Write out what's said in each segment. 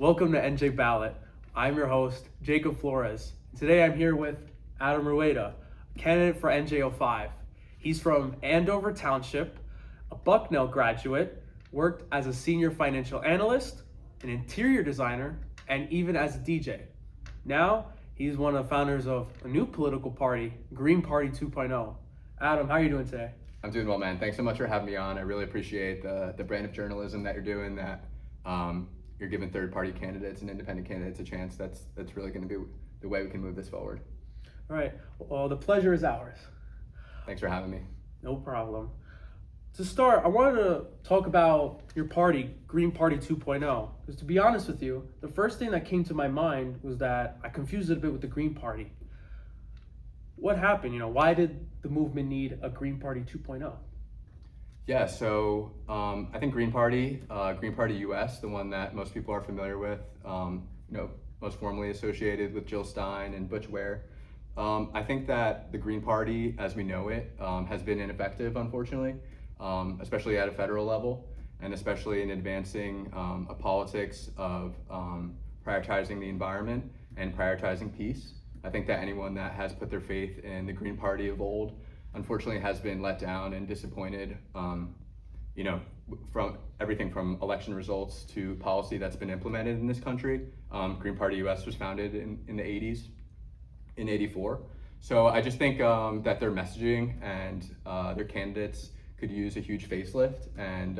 Welcome to NJ Ballot. I'm your host, Jacob Flores. Today I'm here with Adam Rueda, a candidate for NJ-05. He's from Andover Township, a Bucknell graduate, worked as a senior financial analyst, an interior designer, and even as a DJ. Now, he's one of the founders of a new political party, Green Party 2.0. Adam, how are you doing today? I'm doing well, man. Thanks so much for having me on. I really appreciate the brand of journalism that you're doing, that you're giving third-party candidates and independent candidates a chance. That's really going to be the way we can move this forward. All right. Well, the pleasure is ours. Thanks for having me. No problem. To start, I wanted to talk about your party, Green Party 2.0. Because to be honest with you, the first thing that came to my mind was that I confused it a bit with the Green Party. What happened? Why did the movement need a Green Party 2.0? Yeah, so I think Green Party US, the one that most people are familiar with, most formally associated with Jill Stein and Butch Ware. I think that the Green Party, as we know it, has been ineffective, unfortunately, especially at a federal level, and especially in advancing a politics of prioritizing the environment and prioritizing peace. I think that anyone that has put their faith in the Green Party of old, unfortunately, has been let down and disappointed, from everything from election results to policy that's been implemented in this country. Green Party US was founded in the 80s, in 84. So I just think that their messaging and their candidates could use a huge facelift. And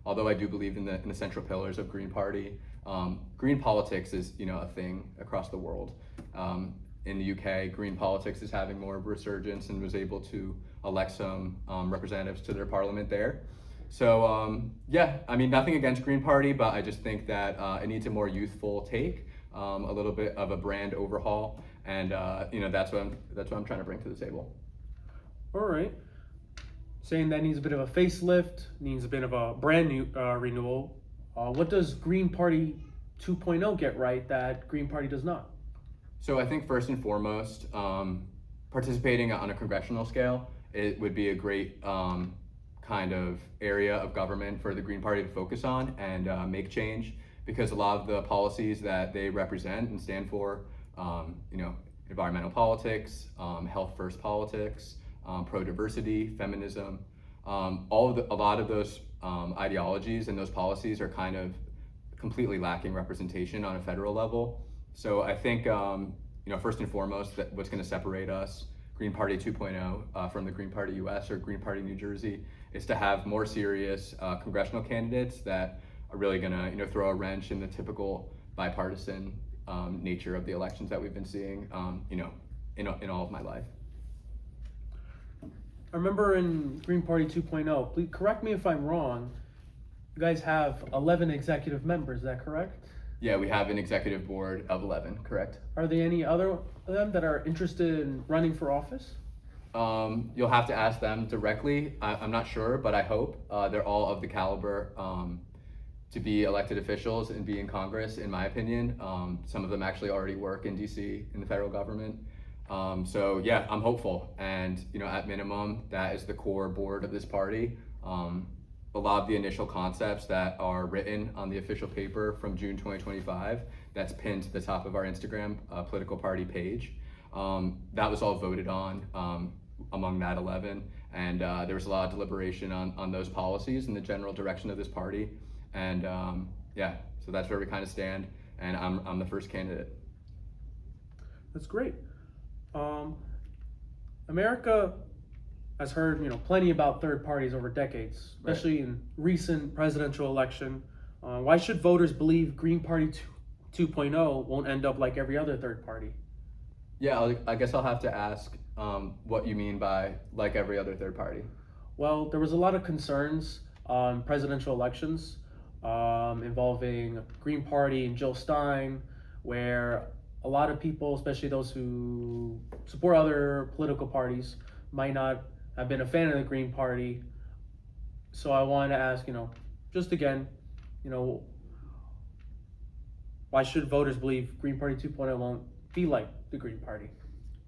although I do believe in the central pillars of Green Party, green politics is a thing across the world. In the UK, green politics is having more of a resurgence and was able to elect some representatives to their parliament there. So nothing against Green Party, but I just think that it needs a more youthful take, a little bit of a brand overhaul, and that's what I'm trying to bring to the table. All right. Saying that needs a bit of a facelift, needs a bit of a brand new renewal. What does Green Party 2.0 get right that Green Party does not? So I think first and foremost, participating on a congressional scale, it would be a great kind of area of government for the Green Party to focus on and make change, because a lot of the policies that they represent and stand for, environmental politics, health first politics, pro-diversity, feminism, a lot of those ideologies and those policies are kind of completely lacking representation on a federal level. So I think, first and foremost, that what's going to separate us, Green Party 2.0, from the Green Party US or Green Party New Jersey, is to have more serious congressional candidates that are really going to, throw a wrench in the typical bipartisan nature of the elections that we've been seeing, in all of my life. I remember in Green Party 2.0, please correct me if I'm wrong, you guys have 11 executive members, is that correct? Yeah, we have an executive board of 11, correct? Are there any other of them that are interested in running for office? You'll have to ask them directly. I'm not sure, but I hope. They're all of the caliber to be elected officials and be in Congress, in my opinion. Some of them actually already work in DC in the federal government. So yeah, I'm hopeful. And at minimum, that is the core board of this party. A lot of the initial concepts that are written on the official paper from June 2025, that's pinned to the top of our Instagram political party page. That was all voted on among that 11, and there was a lot of deliberation on those policies and the general direction of this party. And so that's where we kind of stand, and I'm the first candidate. That's great. America has heard plenty about third parties over decades, especially in recent presidential election. Why should voters believe Green Party 2.0 won't end up like every other third party? Yeah, I guess I'll have to ask what you mean by like every other third party. Well, there was a lot of concerns on presidential elections involving Green Party and Jill Stein, where a lot of people, especially those who support other political parties, might not have been a fan of the Green Party. So I wanted to ask, just again, why should voters believe Green Party 2.0 won't be like the Green Party?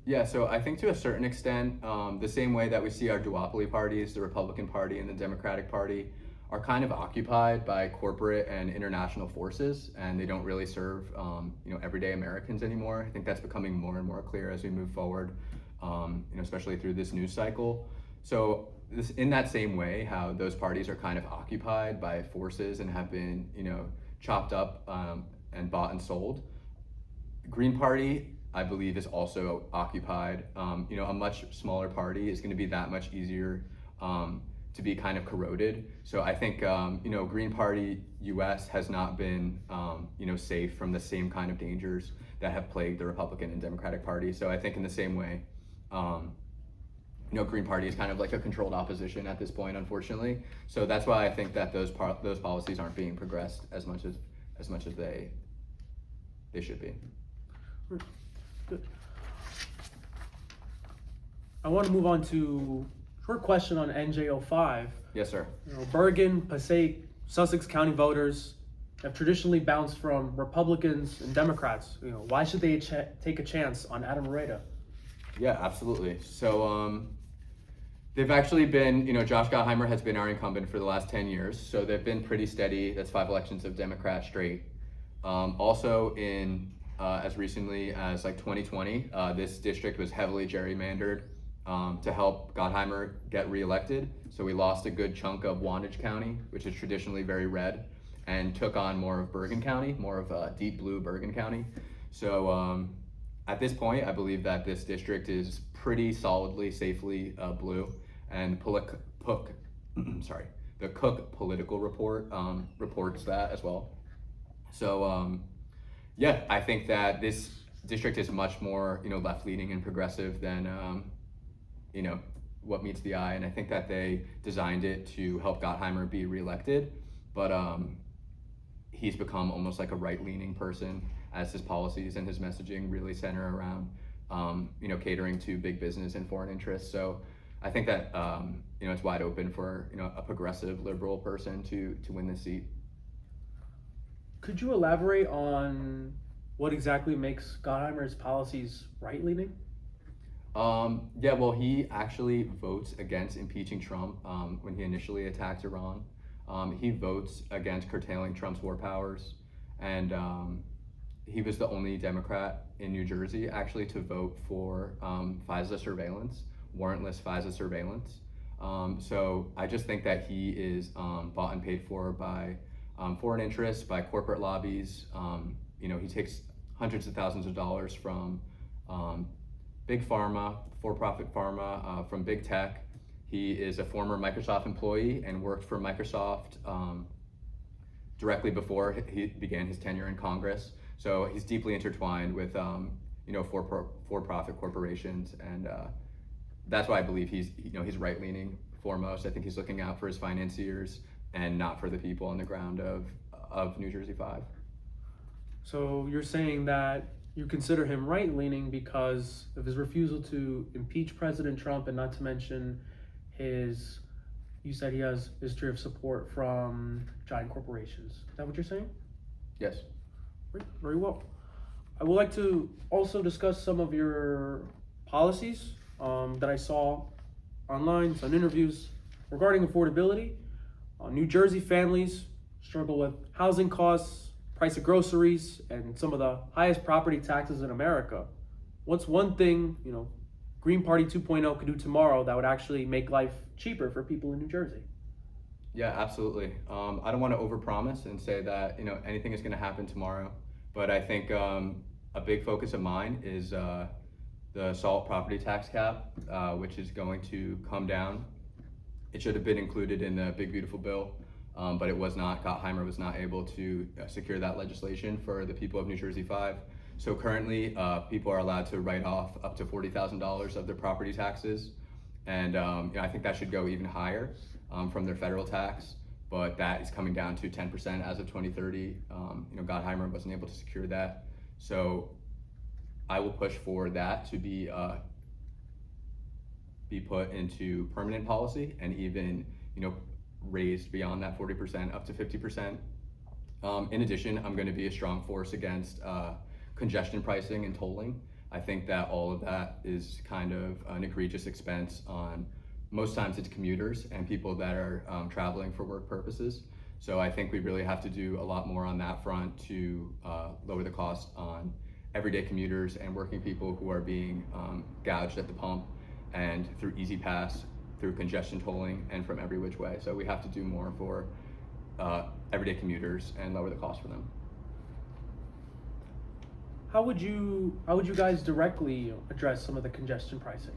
Yeah, so I think to a certain extent, the same way that we see our duopoly parties, the Republican Party and the Democratic Party, are kind of occupied by corporate and international forces, and they don't really serve everyday Americans anymore. I think that's becoming more and more clear as we move forward, especially through this news cycle. So in that same way, how those parties are kind of occupied by forces and have been chopped up and bought and sold, Green Party, I believe, is also occupied. A much smaller party is going to be that much easier to be kind of corroded. So I think, Green Party US has not been, safe from the same kind of dangers that have plagued the Republican and Democratic Party. So I think in the same way, Green Party is kind of like a controlled opposition at this point, unfortunately. So that's why I think that those policies aren't being progressed as much as they should be. Good. I want to move on to a short question on NJ-05. Yes, sir. Bergen, Passaic, Sussex County voters have traditionally bounced from Republicans and Democrats. Why should they take a chance on Adam Rueda? Yeah, absolutely. So they've actually been, Josh Gottheimer has been our incumbent for the last 10 years. So they've been pretty steady. That's 5 elections of Democrat straight. Also in as recently as 2020, this district was heavily gerrymandered to help Gottheimer get reelected. So we lost a good chunk of Wantage County, which is traditionally very red, and took on more of Bergen County, more of deep blue Bergen County. So at this point, I believe that this district is pretty solidly, safely blue, and the Cook Political Report reports that as well. So I think that this district is much more left-leaning and progressive than what meets the eye, and I think that they designed it to help Gottheimer be reelected, but he's become almost like a right-leaning person as his policies and his messaging really center around catering to big business and foreign interests. So I think that it's wide open for a progressive liberal person to win this seat. Could you elaborate on what exactly makes Gottheimer's policies right-leaning? Well, he actually votes against impeaching Trump when he initially attacked Iran. He votes against curtailing Trump's war powers, and he was the only Democrat in New Jersey actually to vote for FISA surveillance, warrantless FISA surveillance. So I just think that he is bought and paid for by foreign interests, by corporate lobbies. He takes hundreds of thousands of dollars from big pharma, for-profit pharma, from big tech. He is a former Microsoft employee and worked for Microsoft directly before he began his tenure in Congress. So he's deeply intertwined with for-profit corporations, and that's why I believe he's right-leaning foremost. I think he's looking out for his financiers and not for the people on the ground of New Jersey 5. So you're saying that you consider him right-leaning because of his refusal to impeach President Trump, and not to mention you said he has history of support from giant corporations. Is that what you're saying? Yes. Very well. I would like to also discuss some of your policies that I saw online, some interviews regarding affordability. New Jersey families struggle with housing costs, price of groceries, and some of the highest property taxes in America. What's one thing, Green Party 2.0 could do tomorrow that would actually make life cheaper for people in New Jersey? Yeah, absolutely. I don't want to overpromise and say that anything is going to happen tomorrow, but I think a big focus of mine is the SALT property tax cap, which is going to come down. It should have been included in the Big Beautiful Bill, but it was not. Gottheimer was not able to secure that legislation for the people of New Jersey 5. So currently, people are allowed to write off up to $40,000 of their property taxes, and I think that should go even higher from their federal tax. But that is coming down to 10% as of 2030. Gottheimer wasn't able to secure that, so I will push for that to be put into permanent policy and even raised beyond that 40% up to 50%. In addition, I'm going to be a strong force against congestion pricing and tolling. I think that all of that is kind of an egregious expense on most times it's commuters and people that are traveling for work purposes. So I think we really have to do a lot more on that front to lower the cost on everyday commuters and working people who are being gouged at the pump and through Easy Pass, through congestion tolling, and from every which way. So we have to do more for everyday commuters and lower the cost for them. How would you guys directly address some of the congestion pricing?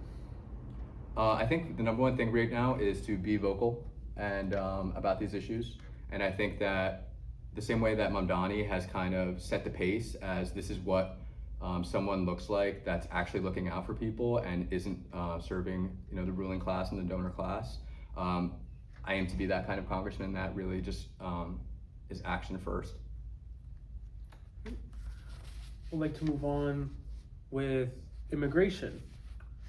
I think the number one thing right now is to be vocal and about these issues. And I think that the same way that Mamdani has kind of set the pace as this is what someone looks like that's actually looking out for people and isn't serving the ruling class and the donor class. I aim to be that kind of congressman that really just is action first. I'd like to move on with immigration.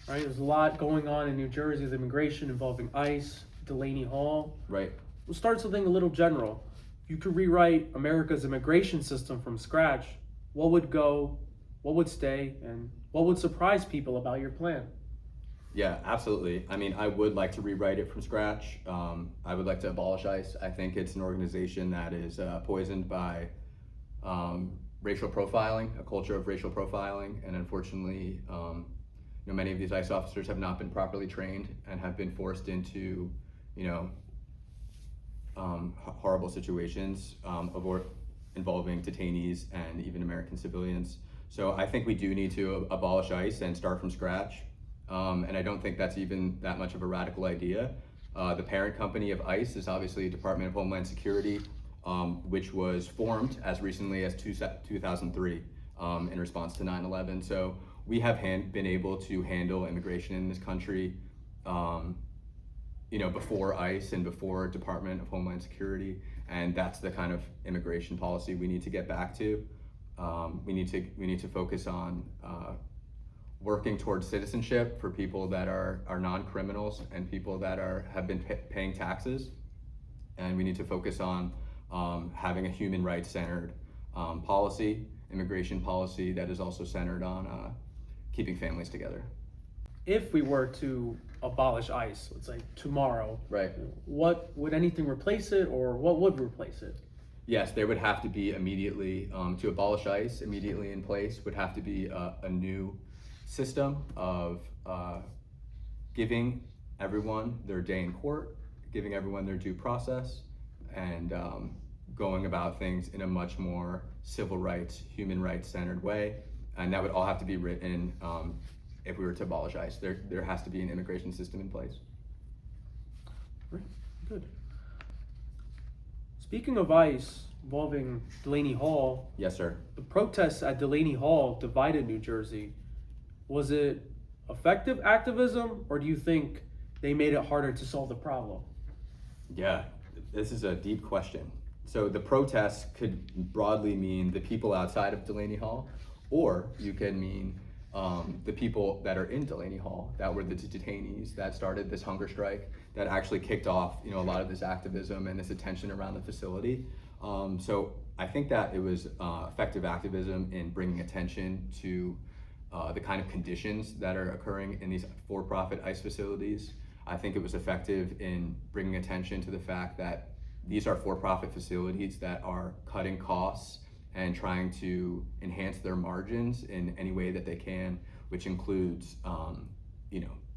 Right, there's a lot going on in New Jersey with immigration involving ICE, Delaney Hall. Right. We'll start something a little general. If you could rewrite America's immigration system from scratch, what would go, what would stay, and what would surprise people about your plan? Yeah, absolutely. I mean, I would like to rewrite it from scratch. I would like to abolish ICE. I think it's an organization that is poisoned by racial profiling, a culture of racial profiling, and unfortunately, many of these ICE officers have not been properly trained and have been forced into, horrible situations involving detainees and even American civilians. So I think we do need to abolish ICE and start from scratch. And I don't think that's even that much of a radical idea. The parent company of ICE is obviously Department of Homeland Security, which was formed as recently as 2003 in response to 9/11. So we have been able to handle immigration in this country, before ICE and before Department of Homeland Security, and that's the kind of immigration policy we need to get back to. We need to focus on working towards citizenship for people that are non-criminals and people that have been paying taxes, and we need to focus on having a human rights centered immigration policy that is also centered on keeping families together. If we were to abolish ICE, let's say tomorrow, right? What would anything replace it, or what would replace it? Yes, there would have to be immediately, to abolish ICE, immediately in place would have to be a new system of giving everyone their day in court, giving everyone their due process, and going about things in a much more civil rights, human rights centered way. And that would all have to be written if we were to abolish ICE. There has to be an immigration system in place. Right, good. Speaking of ICE involving Delaney Hall. Yes, sir. The protests at Delaney Hall divided New Jersey. Was it effective activism, or do you think they made it harder to solve the problem? Yeah, this is a deep question. So the protests could broadly mean the people outside of Delaney Hall, or you can mean the people that are in Delaney Hall, that were the detainees that started this hunger strike, that actually kicked off a lot of this activism and this attention around the facility. So I think that it was effective activism in bringing attention to the kind of conditions that are occurring in these for-profit ICE facilities. I think it was effective in bringing attention to the fact that these are for-profit facilities that are cutting costs and trying to enhance their margins in any way that they can, which includes,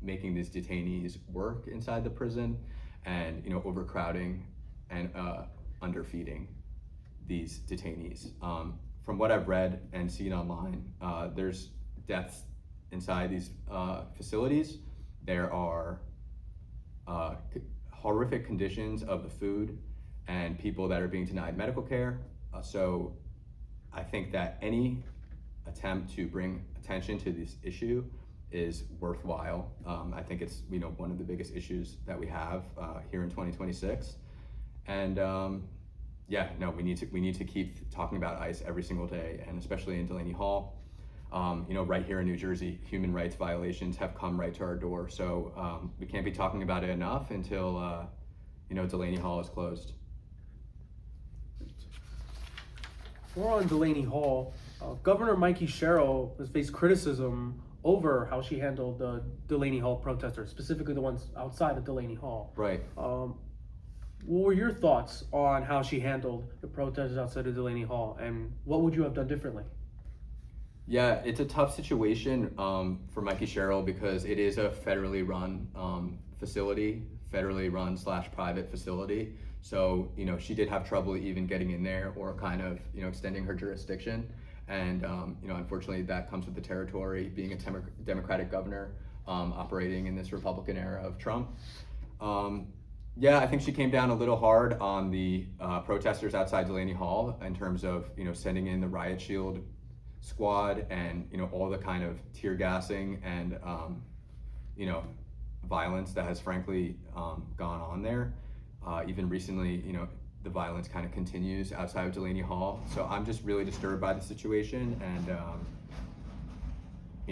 making these detainees work inside the prison and, overcrowding and underfeeding these detainees. From what I've read and seen online, there's deaths inside these facilities. There are horrific conditions of the food and people that are being denied medical care. So I think that any attempt to bring attention to this issue is worthwhile. I think it's one of the biggest issues that we have here in 2026. And we need to keep talking about ICE every single day, and especially in Delaney Hall. Right here in New Jersey, human rights violations have come right to our door. So we can't be talking about it enough until Delaney Hall is closed. We're on Delaney Hall. Governor Mikie Sherrill has faced criticism over how she handled the Delaney Hall protesters, specifically the ones outside of Delaney Hall. Right. What were your thoughts on how she handled the protesters outside of Delaney Hall, and what would you have done differently? Yeah, it's a tough situation for Mikie Sherrill because it is a federally run facility, federally run / private facility. So, she did have trouble even getting in there or kind of, extending her jurisdiction. And, unfortunately that comes with the territory, being a Democratic governor operating in this Republican era of Trump. Yeah, I think she came down a little hard on the protesters outside Delaney Hall in terms of, sending in the riot shield squad and, all the kind of tear gassing and, violence that has frankly gone on there. Even recently, the violence kind of continues outside of Delaney Hall. So I'm just really disturbed by the situation, and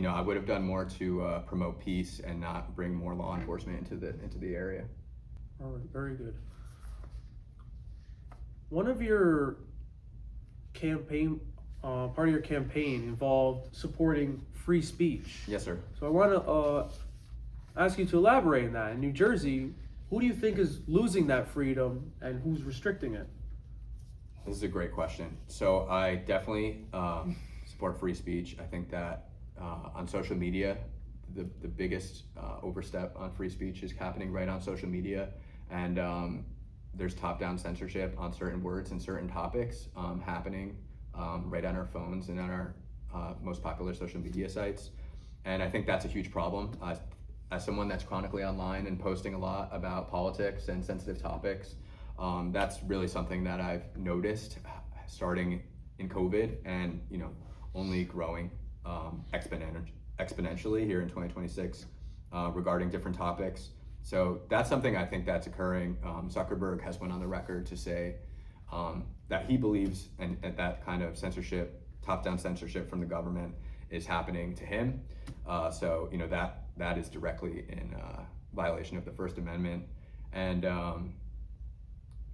I would have done more to promote peace and not bring more law enforcement into the area. All right, very good. One of your campaign, part of your campaign involved supporting free speech. Yes, sir. So I want to ask you to elaborate on that. In New Jersey, who do you think is losing that freedom and who's restricting it? This is a great question. So I definitely support free speech. I think that on social media, the biggest overstep on free speech is happening right on social media. And there's top-down censorship on certain words and certain topics happening right on our phones and on our most popular social media sites. And I think that's a huge problem. As someone that's chronically online and posting a lot about politics and sensitive topics, that's really something that I've noticed starting in COVID and only growing exponentially here in 2026 regarding different topics. So that's something I think that's occurring. Zuckerberg has went on the record to say that he believes and that kind of censorship, top-down censorship from the government is happening to him. So that is directly in violation of the First Amendment. And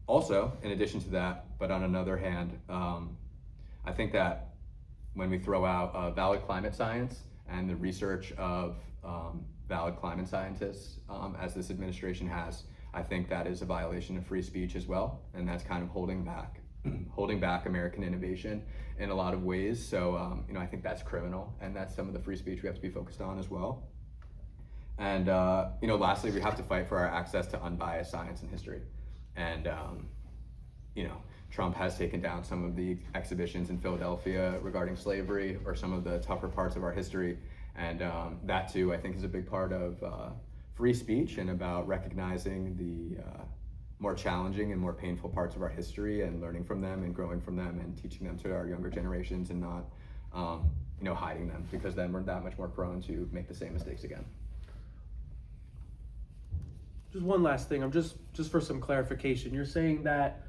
also, in addition to that, but on another hand, I think that when we throw out valid climate science and the research of valid climate scientists, as this administration has, I think that is a violation of free speech as well. And that's kind of holding back American innovation in a lot of ways. So, I think that's criminal, and that's some of the free speech we have to be focused on as well. And, lastly, we have to fight for our access to unbiased science and history. And, Trump has taken down some of the exhibitions in Philadelphia regarding slavery or some of the tougher parts of our history. And that too, I think, is a big part of free speech and about recognizing the more challenging and more painful parts of our history and learning from them and growing from them and teaching them to our younger generations and not, hiding them, because then we're that much more prone to make the same mistakes again. Just one last thing. I'm just for some clarification. You're saying that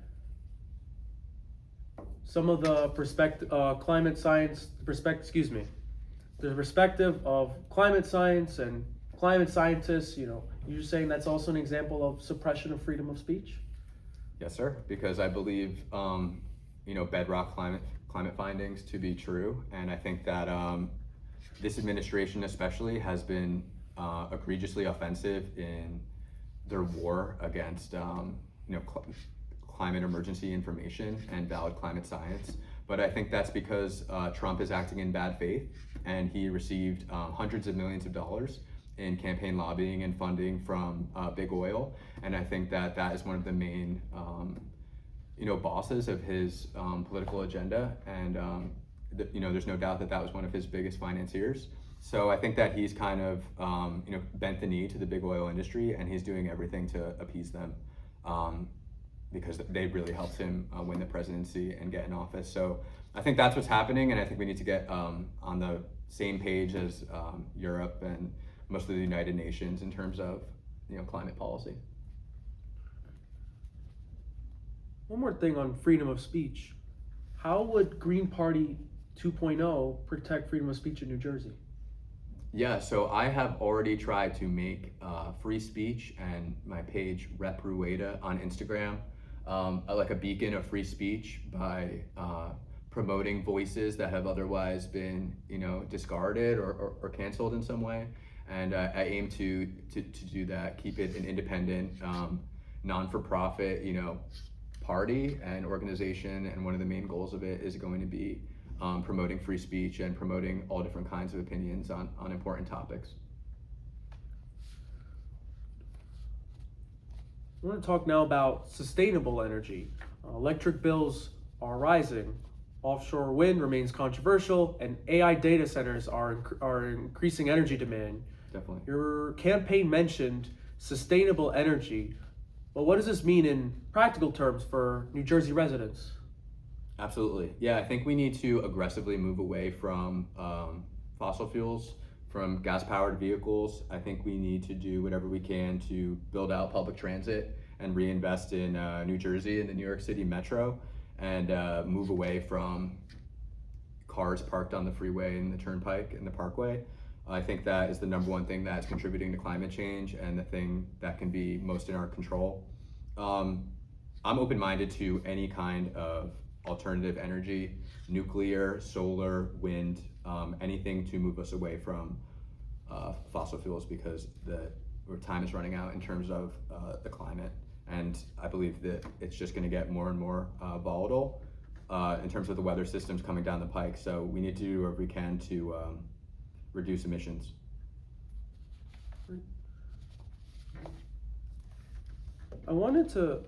some of the climate science, the perspective of climate science and climate scientists, you're saying that's also an example of suppression of freedom of speech? Yes, sir. Because I believe, bedrock climate findings to be true, and I think that this administration especially has been egregiously offensive in their war against climate emergency information and valid climate science. But I think that's because Trump is acting in bad faith, and he received hundreds of millions of dollars in campaign lobbying and funding from big oil. And I think that is one of the main bosses of his political agenda. And there's no doubt that was one of his biggest financiers. So I think that he's kind of bent the knee to the big oil industry, and he's doing everything to appease them because they really helped him win the presidency and get in office. So I think that's what's happening, and I think we need to get on the same page as Europe and most of the United Nations in terms of climate policy. One more thing on freedom of speech. How would Green Party 2.0 protect freedom of speech in New Jersey? Yeah, so I have already tried to make free speech and my page Rep Rueda on Instagram like a beacon of free speech by promoting voices that have otherwise been, discarded or canceled in some way. And I aim to do that, keep it an independent, non-for-profit, party and organization. And one of the main goals of it is going to be promoting free speech and promoting all different kinds of opinions on important topics. I want to talk now about sustainable energy. Electric bills are rising. Offshore wind remains controversial, and AI data centers are increasing energy demand. Definitely. Your campaign mentioned sustainable energy, but what does this mean in practical terms for New Jersey residents? Absolutely. Yeah, I think we need to aggressively move away from fossil fuels, from gas-powered vehicles. I think we need to do whatever we can to build out public transit and reinvest in New Jersey and the New York City Metro, and move away from cars parked on the freeway and the turnpike and the parkway. I think that is the number one thing that's contributing to climate change and the thing that can be most in our control. I'm open-minded to any kind of alternative energy, nuclear, solar, wind, anything to move us away from fossil fuels, because our time is running out in terms of the climate. And I believe that it's just going to get more and more volatile in terms of the weather systems coming down the pike. So we need to do whatever we can to reduce emissions. I wanted to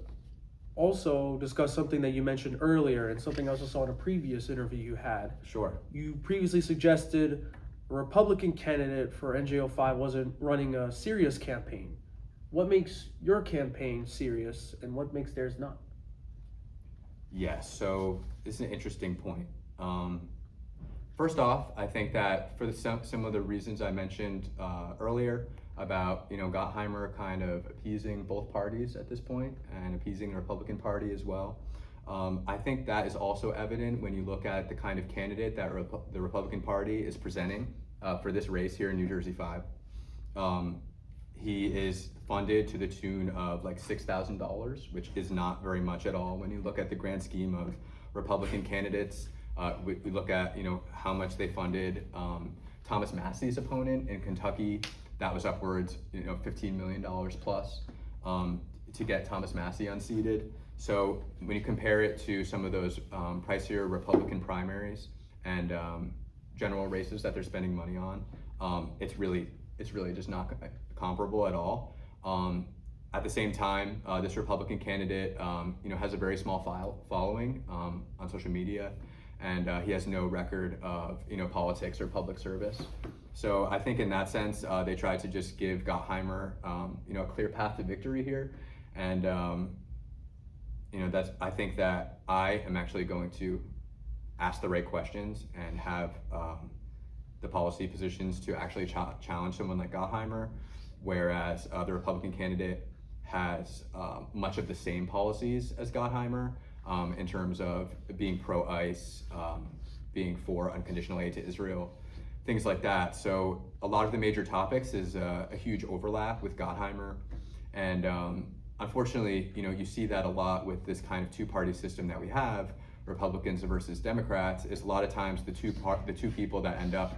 also discuss something that you mentioned earlier and something I also saw in a previous interview you had. Sure. You previously suggested a Republican candidate for NJ-05 wasn't running a serious campaign. What makes your campaign serious and what makes theirs not? Yes, so this is an interesting point. First off, I think that for some of the reasons I mentioned earlier about Gottheimer kind of appeasing both parties at this point and appeasing the Republican Party as well, I think that is also evident when you look at the kind of candidate that the Republican Party is presenting for this race here in New Jersey 5. He is funded to the tune of like $6,000, which is not very much at all when you look at the grand scheme of Republican candidates. We look at how much they funded Thomas Massey's opponent in Kentucky. That was upwards $15 million plus to get Thomas Massey unseated. So when you compare it to some of those pricier Republican primaries and general races that they're spending money on, it's really just not comparable at all. At the same time, this Republican candidate, has a very small following on social media, and he has no record of politics or public service. So I think in that sense, they tried to just give Gottheimer a clear path to victory here, and I think that I am actually going to ask the right questions and have the policy positions to actually challenge someone like Gottheimer, whereas the Republican candidate has much of the same policies as Gottheimer in terms of being pro-ICE, being for unconditional aid to Israel, things like that. So a lot of the major topics is a huge overlap with Gottheimer, and unfortunately, you see that a lot with this kind of two-party system that we have, Republicans versus Democrats. Is a lot of times the two people that end up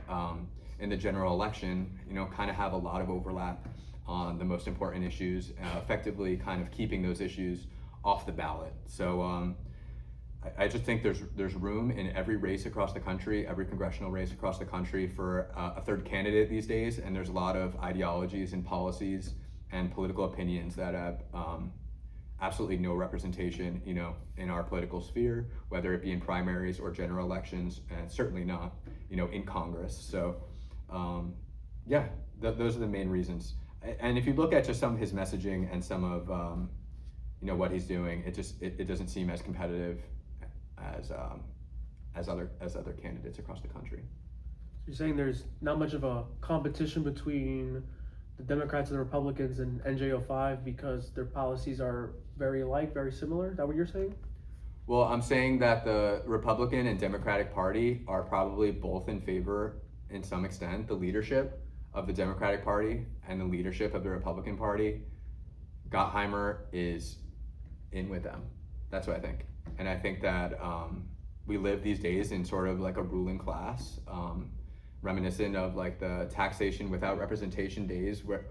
in the general election, kind of have a lot of overlap on the most important issues, effectively kind of keeping those issues off the ballot. So I just think there's room in every race across the country, every congressional race across the country, for a third candidate these days. And there's a lot of ideologies and policies and political opinions that have absolutely no representation, in our political sphere, whether it be in primaries or general elections, and certainly not, in Congress. So, those are the main reasons. And if you look at just some of his messaging and some of, what he's doing, it doesn't seem as competitive as other candidates across the country. You're saying there's not much of a competition between the Democrats and the Republicans in NJ-05 because their policies are very alike, very similar? Is that what you're saying? Well, I'm saying that the Republican and Democratic Party are probably both in favor, in some extent, the leadership of the Democratic Party and the leadership of the Republican Party. Gottheimer is in with them. That's what I think. And I think that we live these days in sort of like a ruling class, reminiscent of like the taxation without representation days where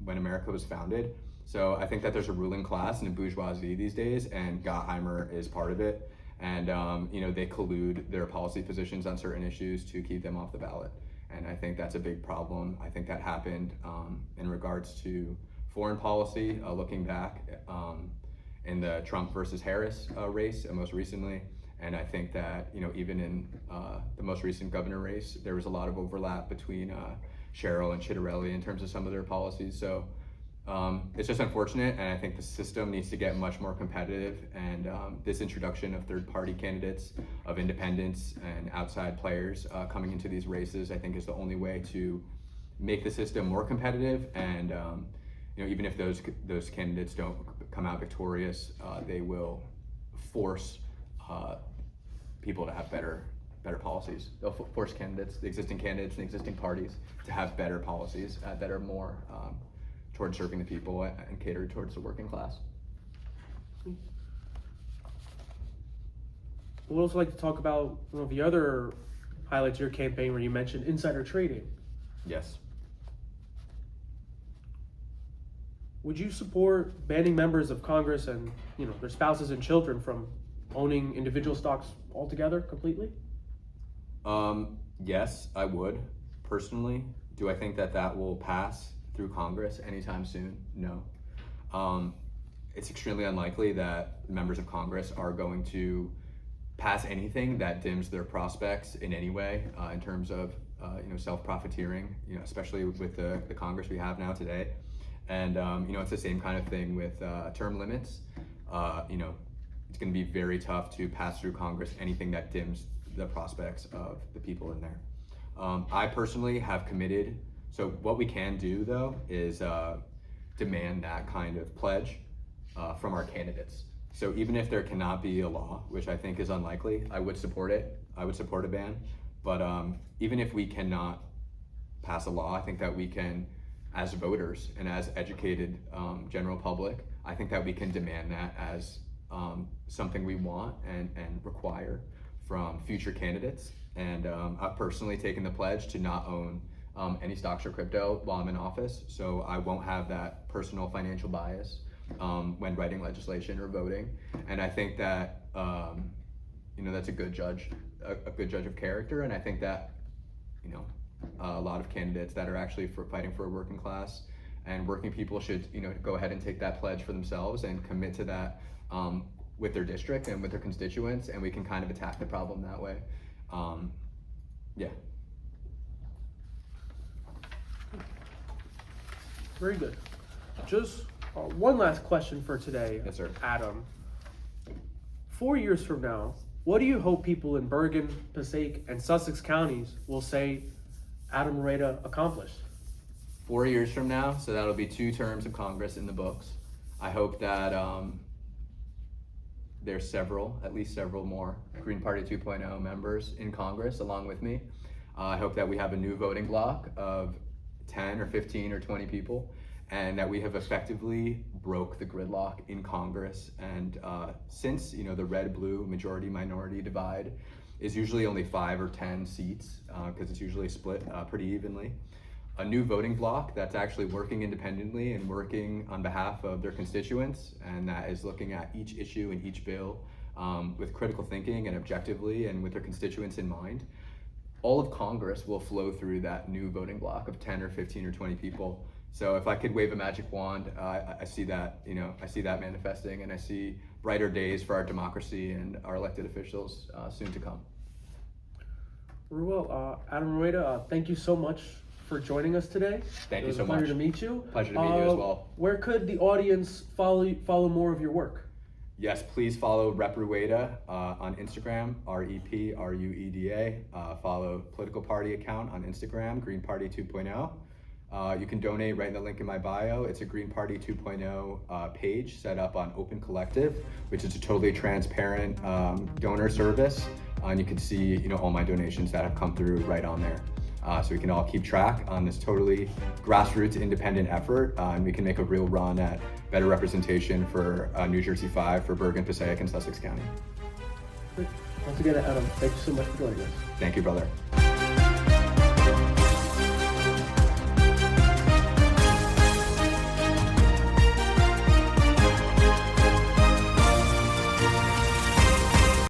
when America was founded. So I think that there's a ruling class and a bourgeoisie these days, and Gottheimer is part of it. And they collude their policy positions on certain issues to keep them off the ballot. And I think that's a big problem. I think that happened in regards to foreign policy, looking back in the Trump versus Harris race most recently. And I think that, even in the most recent governor race, there was a lot of overlap between Sherrill and Ciattarelli in terms of some of their policies. So it's just unfortunate, and I think the system needs to get much more competitive, and this introduction of third-party candidates, of independents and outside players coming into these races, I think is the only way to make the system more competitive. And even if those candidates don't come out victorious, they will force people to have better policies. They'll force candidates, the existing candidates and the existing parties, to have better policies that are more towards serving the people and catered towards the working class. We'd also like to talk about one of the other highlights of your campaign where you mentioned insider trading. Yes. Would you support banning members of Congress and their spouses and children from owning individual stocks altogether, completely? Yes, I would, personally. Do I think that will pass through Congress anytime soon? No. It's extremely unlikely that members of Congress are going to pass anything that dims their prospects in any way in terms of self-profiteering, especially with the Congress we have now today. And it's the same kind of thing with term limits. It's going to be very tough to pass through Congress anything that dims the prospects of the people in there. I personally have committed. So what we can do, though, is demand that kind of pledge from our candidates. So even if there cannot be a law, which I think is unlikely, I would support it. I would support a ban. But even if we cannot pass a law, I think that we can, as voters and as educated general public, I think that we can demand that as something we want and require from future candidates. And I've personally taken the pledge to not own any stocks or crypto while I'm in office, so I won't have that personal financial bias when writing legislation or voting. And I think that that's a good judge of character. And I think that a lot of candidates that are actually fighting for a working class and working people should go ahead and take that pledge for themselves and commit to that with their district and with their constituents, and we can kind of attack the problem that way. Yeah. Very good. Just one last question for today. Yes, sir. Adam. 4 years from now, what do you hope people in Bergen, Passaic, and Sussex counties will say Adam Rueda accomplished? 4 years from now, so that'll be 2 terms of Congress in the books. I hope that there's at least several more Green Party 2.0 members in Congress along with me. I hope that we have a new voting bloc of 10 or 15 or 20 people, and that we have effectively broke the gridlock in Congress. And since the red-blue majority-minority divide is usually only 5 or 10 seats, because it's usually split pretty evenly, a new voting bloc that's actually working independently and working on behalf of their constituents, and that is looking at each issue and each bill with critical thinking and objectively and with their constituents in mind. All of Congress will flow through that new voting bloc of 10 or 15 or 20 people. So if I could wave a magic wand, I see that, I see that manifesting, and I see brighter days for our democracy and our elected officials soon to come. Very well. Adam Rueda, thank you so much for joining us today. Thank you so much. It was a pleasure to meet you. Pleasure to meet you as well. Where could the audience follow more of your work? Yes, please follow Rep Rueda on Instagram, REPRUEDA. Follow political party account on Instagram, Green Party 2.0. You can donate right in the link in my bio. It's a Green Party 2.0 page set up on Open Collective, which is a totally transparent donor service. And you can see all my donations that have come through right on there. So we can all keep track on this totally grassroots independent effort, and we can make a real run at better representation for New Jersey 5 for Bergen, Passaic, and Sussex County. Once again, Adam, thank you so much for joining us. Thank you, brother.